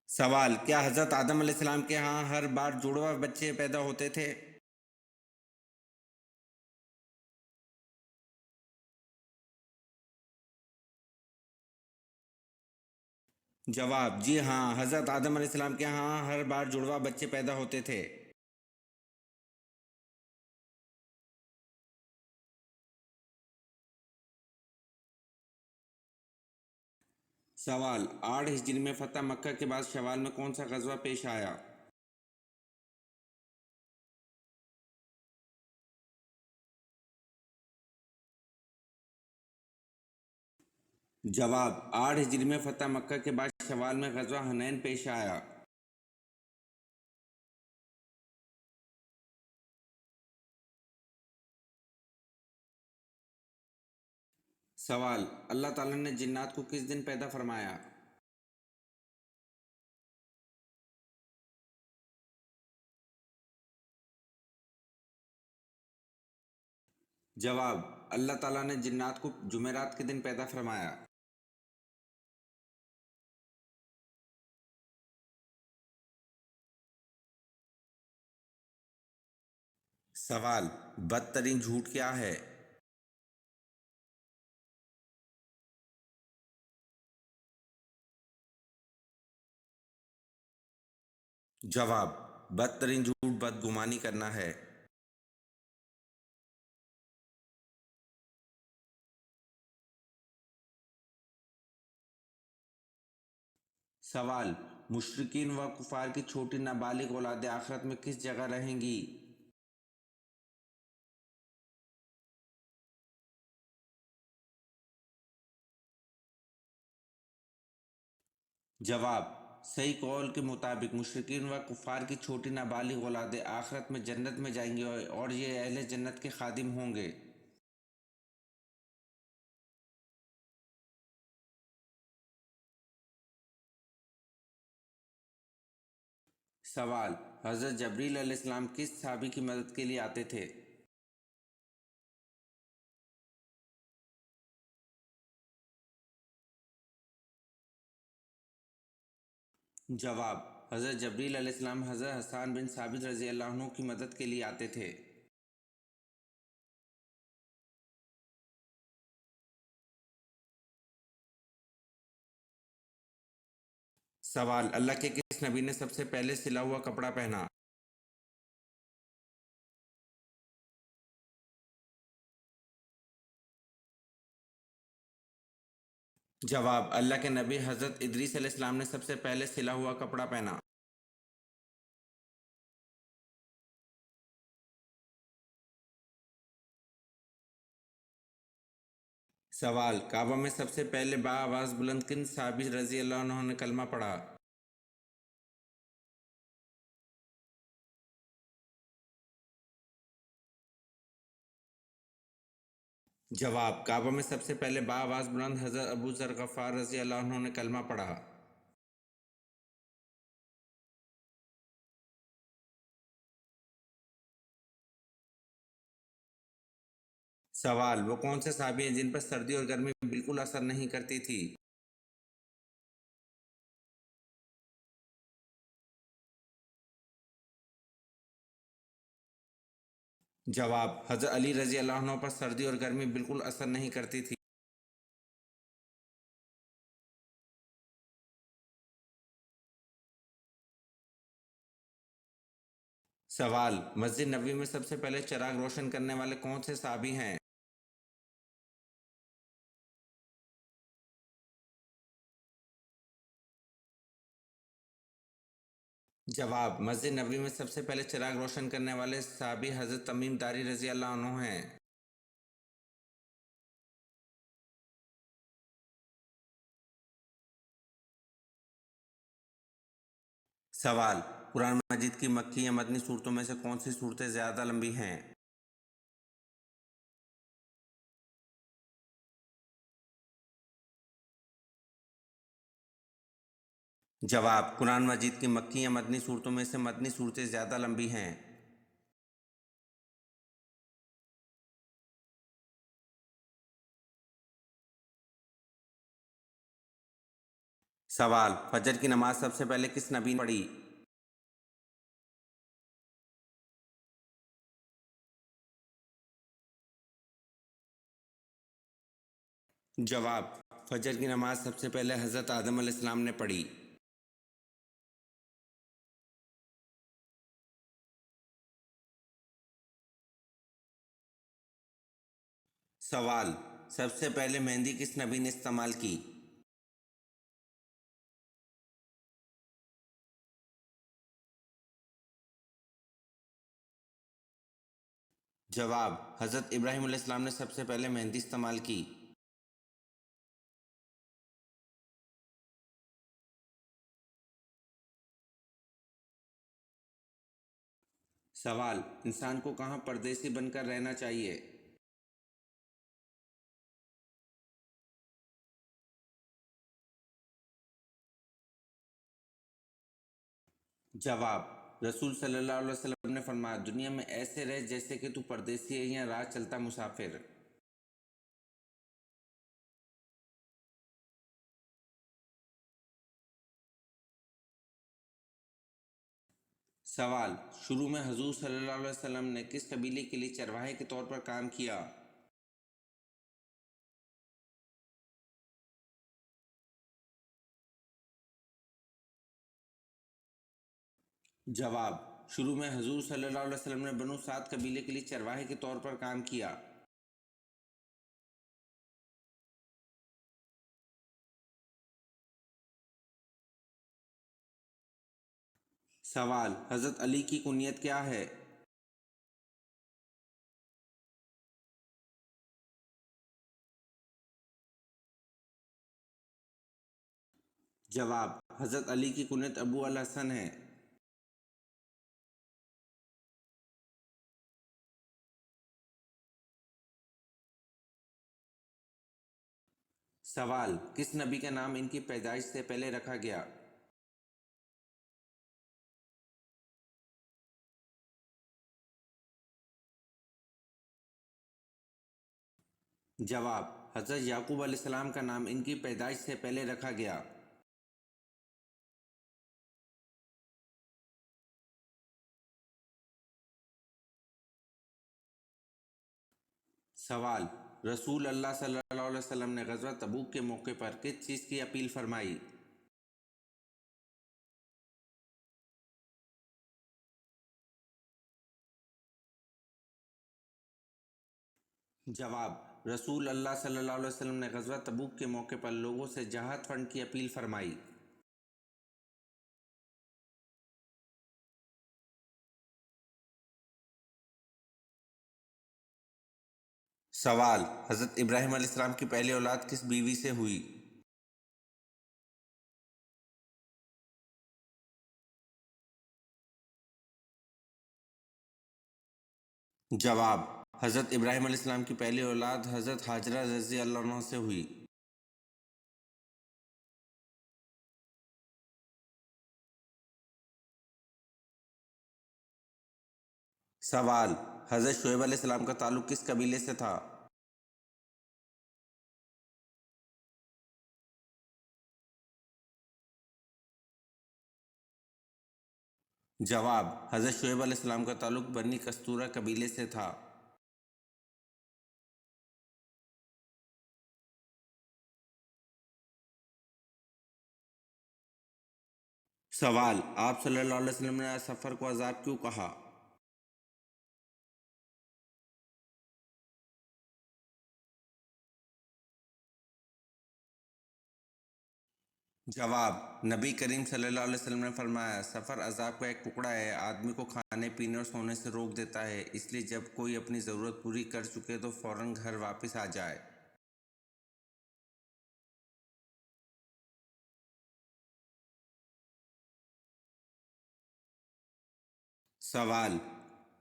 سوال: کیا حضرت آدم علیہ السلام کے ہاں ہر بار جڑواں بچے پیدا ہوتے تھے؟ جواب: جی ہاں، حضرت آدم علیہ السلام کے ہاں ہر بار جڑواں بچے پیدا ہوتے تھے۔ سوال: 8 ہجری میں فتح مکہ کے بعد شوال میں کون سا غزوہ پیش آیا؟ جواب: 8 ہجری میں فتح مکہ کے بعد شوال میں غزوہ حنین پیش آیا۔ سوال: اللہ تعالیٰ نے جنات کو کس دن پیدا فرمایا؟ جواب: اللہ تعالیٰ نے جنات کو جمعرات کے دن پیدا فرمایا۔ سوال: بدترین جھوٹ کیا ہے؟ جواب: بدترین جھوٹ بدگمانی کرنا ہے۔ سوال: مشرکین و کفار کی چھوٹی نابالغ اولادیں آخرت میں کس جگہ رہیں گی؟ جواب: صحیح قول کے مطابق مشرکین و کفار کی چھوٹی نابالغ اولادیں آخرت میں جنت میں جائیں گی اور یہ اہل جنت کے خادم ہوں گے۔ سوال: حضرت جبریل علیہ السلام کس صحابی کی مدد کے لیے آتے تھے؟ جواب: حضرت جبریل علیہ السلام حضرت حسان بن ثابت رضی اللہ عنہ کی مدد کے لیے آتے تھے۔ سوال: اللہ کے کس نبی نے سب سے پہلے سلا ہوا کپڑا پہنا؟ جواب: اللہ کے نبی حضرت ادریس علیہ السلام نے سب سے پہلے سلا ہوا کپڑا پہنا۔ سوال: کعبہ میں سب سے پہلے بآواز بلند کن صحابی رضی اللہ عنہ نے کلمہ پڑھا؟ جواب: کعبہ میں سب سے پہلے بآواز بلند حضرت ابو ذر غفار رضی اللہ عنہ نے کلمہ پڑھا۔ سوال: وہ کون سے صحابی ہیں جن پر سردی اور گرمی بالکل اثر نہیں کرتی تھی؟ جواب: حضرت علی رضی اللہ عنہ پر سردی اور گرمی بالکل اثر نہیں کرتی تھی۔ سوال: مسجد نبوی میں سب سے پہلے چراغ روشن کرنے والے کون سے صحابی ہیں؟ جواب: مسجد نبوی میں سب سے پہلے چراغ روشن کرنے والے صحابی حضرت تمیم داری رضی اللہ عنہ ہیں۔ سوال: قرآن مجید کی مکی یا مدنی صورتوں میں سے کون سی صورتیں زیادہ لمبی ہیں؟ جواب: قرآن مجید کی مکی یا مدنی صورتوں میں سے مدنی صورتیں زیادہ لمبی ہیں۔ سوال: فجر کی نماز سب سے پہلے کس نبی نے پڑھی؟ جواب: فجر کی نماز سب سے پہلے حضرت آدم علیہ السلام نے پڑھی۔ سوال: سب سے پہلے مہندی کس نبی نے استعمال کی؟ جواب: حضرت ابراہیم علیہ السلام نے سب سے پہلے مہندی استعمال کی۔ سوال: انسان کو کہاں پردیسی بن کر رہنا چاہیے؟ جواب: رسول صلی اللہ علیہ وسلم نے فرمایا، دنیا میں ایسے رہ جیسے کہ تو پردیسی ہے یا راہ چلتا مسافر۔ سوال: شروع میں حضور صلی اللہ علیہ وسلم نے کس قبیلے کے لیے چرواہے کے طور پر کام کیا؟ جواب: شروع میں حضور صلی اللہ علیہ وسلم نے بنو سعد قبیلے کے لیے چرواہے کے طور پر کام کیا۔ سوال: حضرت علی کی کنیت کیا ہے؟ جواب: حضرت علی کی کنیت ابو الحسن ہے۔ سوال: کس نبی کا نام ان کی پیدائش سے پہلے رکھا گیا؟ جواب: حضرت یعقوب علیہ السلام کا نام ان کی پیدائش سے پہلے رکھا گیا۔ سوال: رسول اللہ صلی اللہ علیہ وسلم نے غزوہ تبوک کے موقع پر کس چیز کی اپیل فرمائی؟ جواب: رسول اللہ صلی اللہ علیہ وسلم نے غزوہ تبوک کے موقع پر لوگوں سے جہاد فنڈ کی اپیل فرمائی۔ سوال: حضرت ابراہیم علیہ السلام کی پہلی اولاد کس بیوی سے ہوئی؟ جواب: حضرت ابراہیم علیہ السلام کی پہلی اولاد حضرت ہاجرہ رضی اللہ عنہ سے ہوئی۔ سوال: حضرت شعیب علیہ السلام کا تعلق کس قبیلے سے تھا؟ جواب: حضرت شعیب علیہ السلام کا تعلق بنی کستورہ قبیلے سے تھا۔ سوال: آپ صلی اللہ علیہ وسلم نے سفر کو عذاب کیوں کہا؟ جواب: نبی کریم صلی اللہ علیہ وسلم نے فرمایا، سفر عذاب کا ایک ٹکڑا ہے، آدمی کو کھانے پینے اور سونے سے روک دیتا ہے، اس لیے جب کوئی اپنی ضرورت پوری کر چکے تو فوراً گھر واپس آ جائے۔ سوال: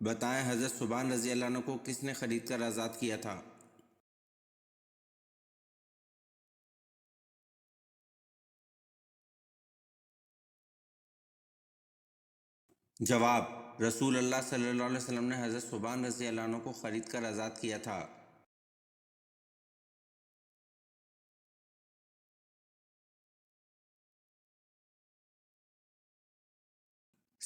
بتائیں حضرت ثوبان رضی اللہ عنہ کو کس نے خرید کر آزاد کیا تھا؟ جواب: رسول اللہ صلی اللہ علیہ وسلم نے حضرت ثوبان رضی اللہ عنہ کو خرید کر آزاد کیا تھا۔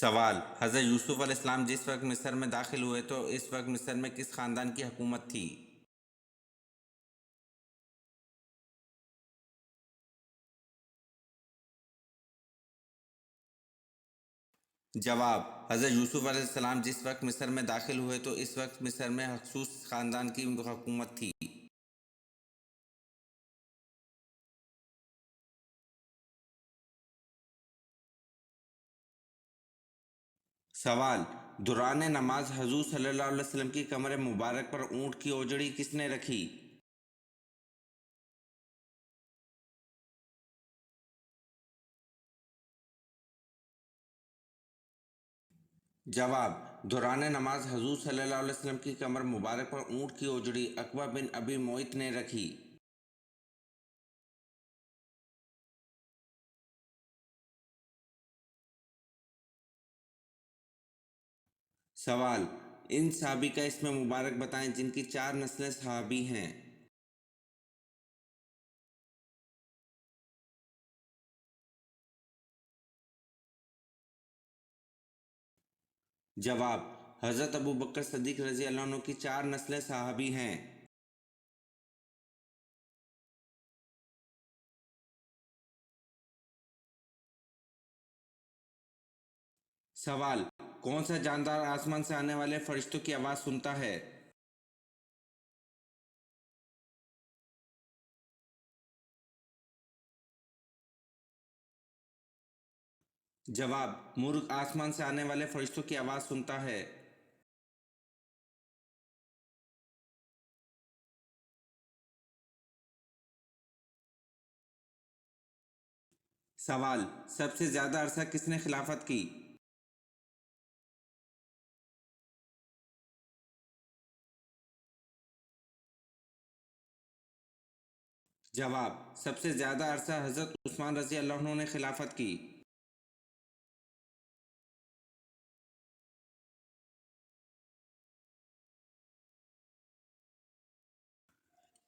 سوال: حضرت یوسف علیہ السلام جس وقت مصر میں داخل ہوئے تو اس وقت مصر میں کس خاندان کی حکومت تھی؟ جواب: حضرت یوسف علیہ السلام جس وقت مصر میں داخل ہوئے تو اس وقت مصر میں ہکسوس خاندان کی حکومت تھی۔ سوال: دوران نماز حضور صلی اللہ علیہ وسلم کی کمر مبارک پر اونٹ کی اوجڑی کس نے رکھی؟ جواب: دوران نماز حضور صلی اللہ علیہ وسلم کی کمر مبارک پر اونٹ کی اوجڑی عقبہ بن ابی معیط نے رکھی۔ سوال: ان صحابی کا اسم مبارک بتائیں جن کی 4 نسلیں صحابی ہیں۔ جواب: حضرت ابوبکر صدیق رضی اللہ عنہ کی 4 نسلیں صحابی ہیں۔ سوال: کون سا جاندار آسمان سے آنے والے فرشتوں کی آواز سنتا ہے؟ جواب: مرغ آسمان سے آنے والے فرشتوں کی آواز سنتا ہے۔ سوال: سب سے زیادہ عرصہ کس نے خلافت کی؟ جواب: سب سے زیادہ عرصہ حضرت عثمان رضی اللہ عنہ نے خلافت کی۔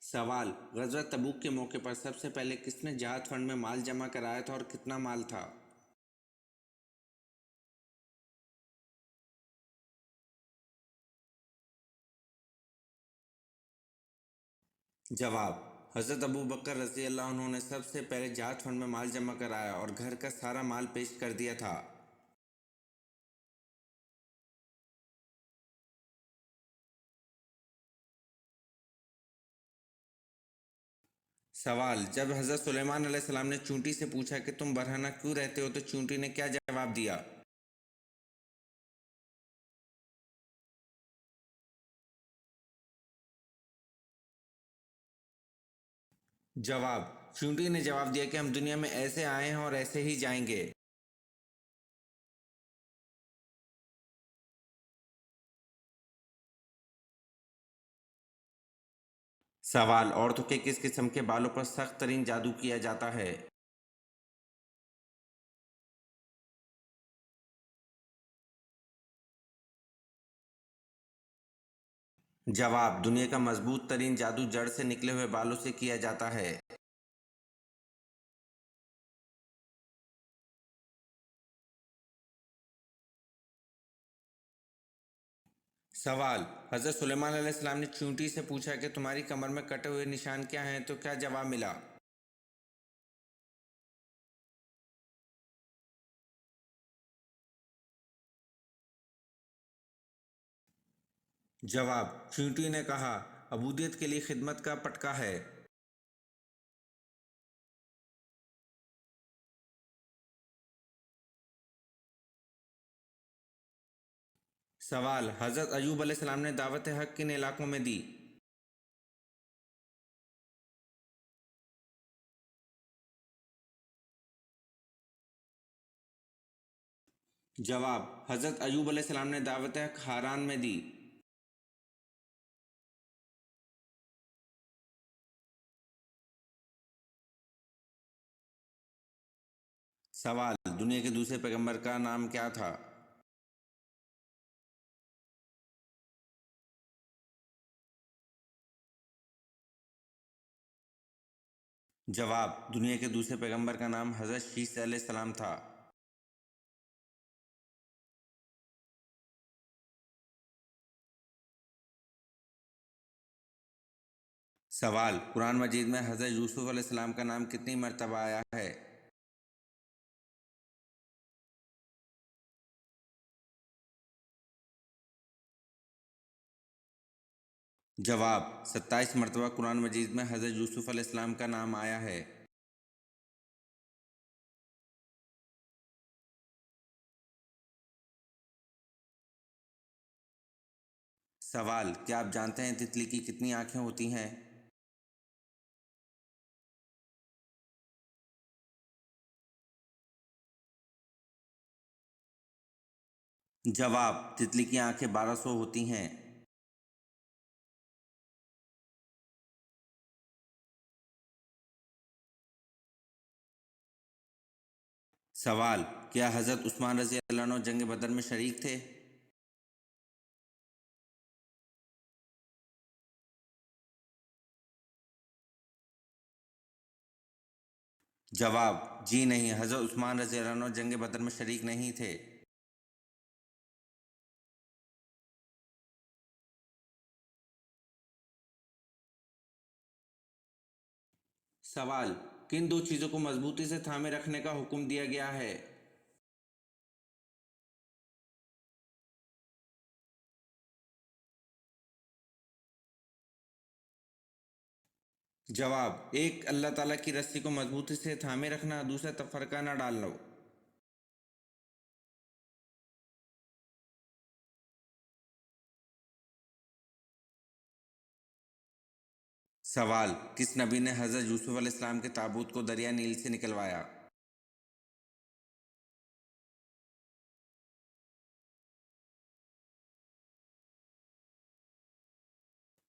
سوال: غزوہ تبوک کے موقع پر سب سے پہلے کس نے جہاد فنڈ میں مال جمع کرایا تھا اور کتنا مال تھا؟ جواب: حضرت ابوبکر رضی اللہ عنہ نے سب سے پہلے جہاد فنڈ میں مال جمع کرایا اور گھر کا سارا مال پیش کر دیا تھا۔ سوال: جب حضرت سلیمان علیہ السلام نے چونٹی سے پوچھا کہ تم برہنہ کیوں رہتے ہو تو چونٹی نے کیا جواب دیا؟ جواب: چونٹی نے جواب دیا کہ ہم دنیا میں ایسے آئے ہیں اور ایسے ہی جائیں گے۔ سوال: عورتوں کے کس قسم کے بالوں پر سخت ترین جادو کیا جاتا ہے؟ جواب: دنیا کا مضبوط ترین جادو جڑ سے نکلے ہوئے بالوں سے کیا جاتا ہے۔ سوال: حضرت سلیمان علیہ السلام نے چونٹی سے پوچھا کہ تمہاری کمر میں کٹے ہوئے نشان کیا ہیں تو کیا جواب ملا؟ جواب: چونٹی نے کہا عبودیت کے لیے خدمت کا پٹکا ہے۔ سوال: حضرت ایوب علیہ السلام نے دعوت حق کن علاقوں میں دی؟ جواب: حضرت ایوب علیہ السلام نے دعوت حق ہاران میں دی۔ سوال: دنیا کے دوسرے پیغمبر کا نام کیا تھا؟ جواب: دنیا کے دوسرے پیغمبر کا نام حضرت شیس علیہ السلام تھا۔ سوال: قرآن مجید میں حضرت یوسف علیہ السلام کا نام کتنی مرتبہ آیا ہے؟ جواب: 27 مرتبہ قرآن مجید میں حضرت یوسف علیہ السلام کا نام آیا ہے۔ سوال: کیا آپ جانتے ہیں تتلی کی کتنی آنکھیں ہوتی ہیں؟ جواب: تتلی کی آنکھیں 1200 ہوتی ہیں۔ سوال: کیا حضرت عثمان رضی اللہ عنہ جنگ بدر میں شریک تھے؟ جواب: جی نہیں، حضرت عثمان رضی اللہ عنہ جنگ بدر میں شریک نہیں تھے۔ سوال: کن دو چیزوں کو مضبوطی سے تھامے رکھنے کا حکم دیا گیا ہے؟ جواب: ایک اللہ تعالیٰ کی رسی کو مضبوطی سے تھامے رکھنا، دوسرا تفرقہ نہ ڈالنا۔ سوال: کس نبی نے حضرت یوسف علیہ السلام کے تابوت کو دریا نیل سے نکلوایا؟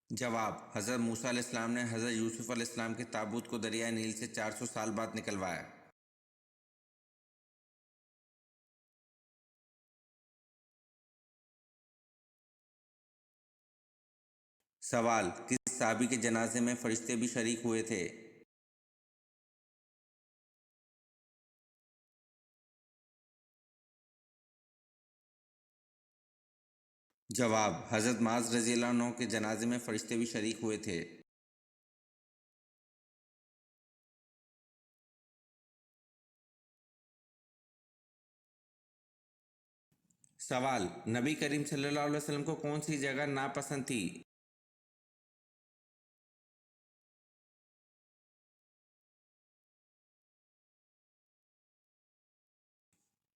جواب: حضرت موسیٰ علیہ السلام نے حضرت یوسف علیہ السلام کے تابوت کو دریا نیل سے 400 سال بعد نکلوایا۔ سوال: کس صحابی کے جنازے میں فرشتے بھی شریک ہوئے تھے؟ جواب: حضرت معاذ رضی اللہ عنہ کے جنازے میں فرشتے بھی شریک ہوئے تھے۔ سوال: نبی کریم صلی اللہ علیہ وسلم کو کون سی جگہ ناپسند تھی؟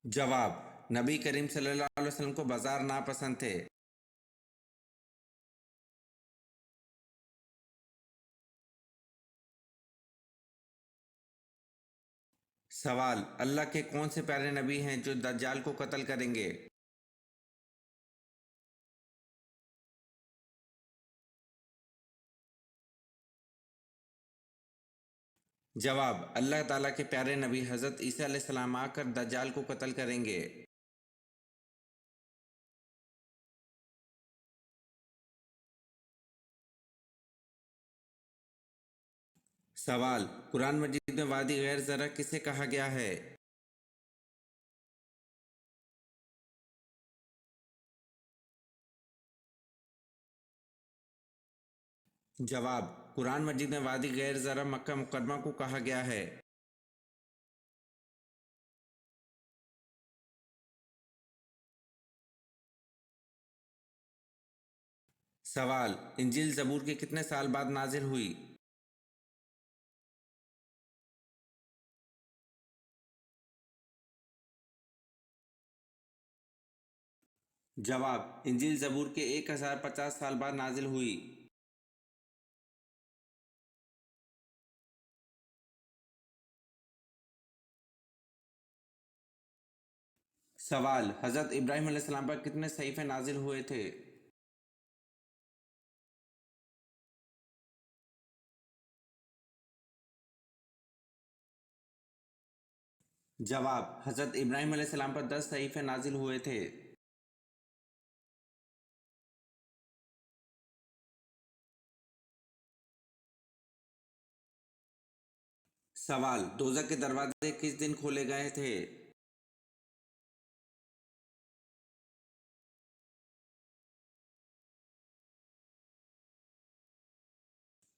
جواب: نبی کریم صلی اللہ علیہ وسلم کو بازار ناپسند تھے۔ سوال: اللہ کے کون سے پیارے نبی ہیں جو دجال کو قتل کریں گے؟ جواب: اللہ تعالیٰ کے پیارے نبی حضرت عیسیٰ علیہ السلام آ کر دجال کو قتل کریں گے۔ سوال: قرآن مجید میں وادی غیر زرع کسے کہا گیا ہے؟ جواب: قرآن مجید میں وادی غیر زرع مکہ مکرمہ کو کہا گیا ہے۔ سوال: انجیل زبور کے کتنے سال بعد نازل ہوئی؟ جواب: انجیل زبور کے 1050 سال بعد نازل ہوئی۔ سوال: حضرت ابراہیم علیہ السلام پر کتنے صحیفے نازل ہوئے تھے؟ جواب: حضرت ابراہیم علیہ السلام پر 10 صحیفے نازل ہوئے تھے۔ سوال: دوزخ کے دروازے کس دن کھولے گئے تھے؟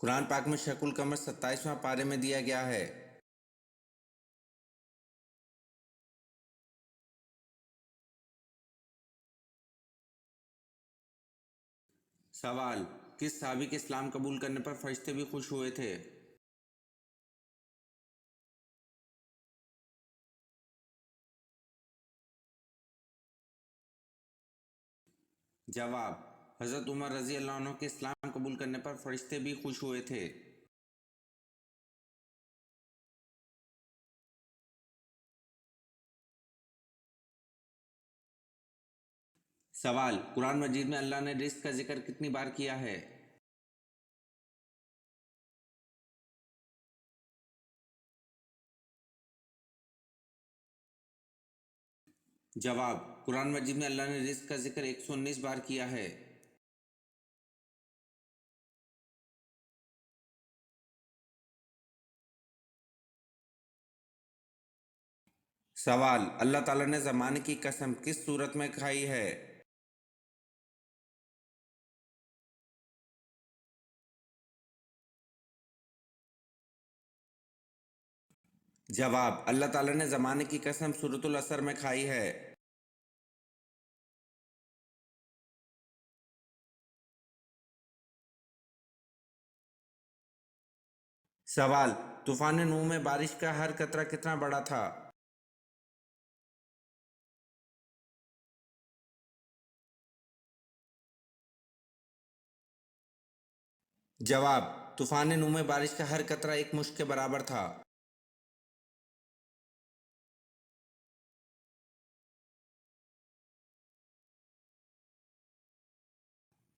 قرآن پاک میں شق القمر 27واں پارے میں دیا گیا ہے۔ سوال: کس صحابی کے اسلام قبول کرنے پر فرشتے بھی خوش ہوئے تھے؟ جواب: حضرت عمر رضی اللہ عنہ کے اسلام قبول کرنے پر فرشتے بھی خوش ہوئے تھے۔ سوال: قرآن مجید میں اللہ نے رزق کا ذکر کتنی بار کیا ہے؟ جواب: قرآن مجید میں اللہ نے رزق کا ذکر 119 بار کیا ہے۔ سوال: اللہ تعالیٰ نے زمانے کی قسم کس صورت میں کھائی ہے؟ جواب: اللہ تعالیٰ نے زمانے کی قسم سورۃ العصر میں کھائی ہے۔ سوال: طوفان نوح میں بارش کا ہر قطرہ کتنا بڑا تھا؟ جواب: طوفان نوح میں بارش کا ہر قطرہ ایک مشت کے برابر تھا۔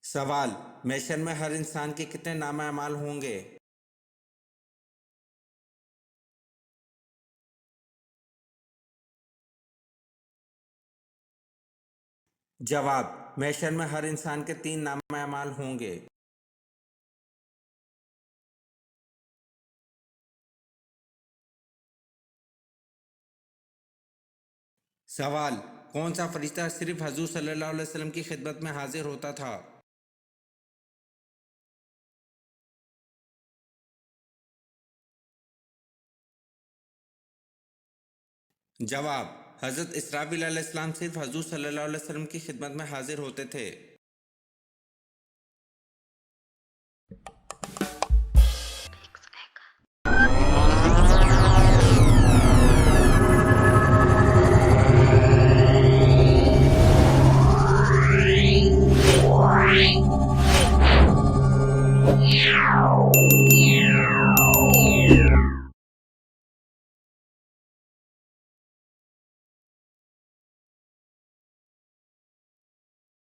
سوال: محشر میں ہر انسان کے کتنے نامہ اعمال ہوں گے؟ جواب: محشر میں ہر انسان کے 3 نامہ اعمال ہوں گے۔ سوال: کون سا فرشتہ صرف حضور صلی اللہ علیہ وسلم کی خدمت میں حاضر ہوتا تھا؟ جواب: حضرت اسرافیل علیہ السلام صرف حضور صلی اللہ علیہ وسلم کی خدمت میں حاضر ہوتے تھے۔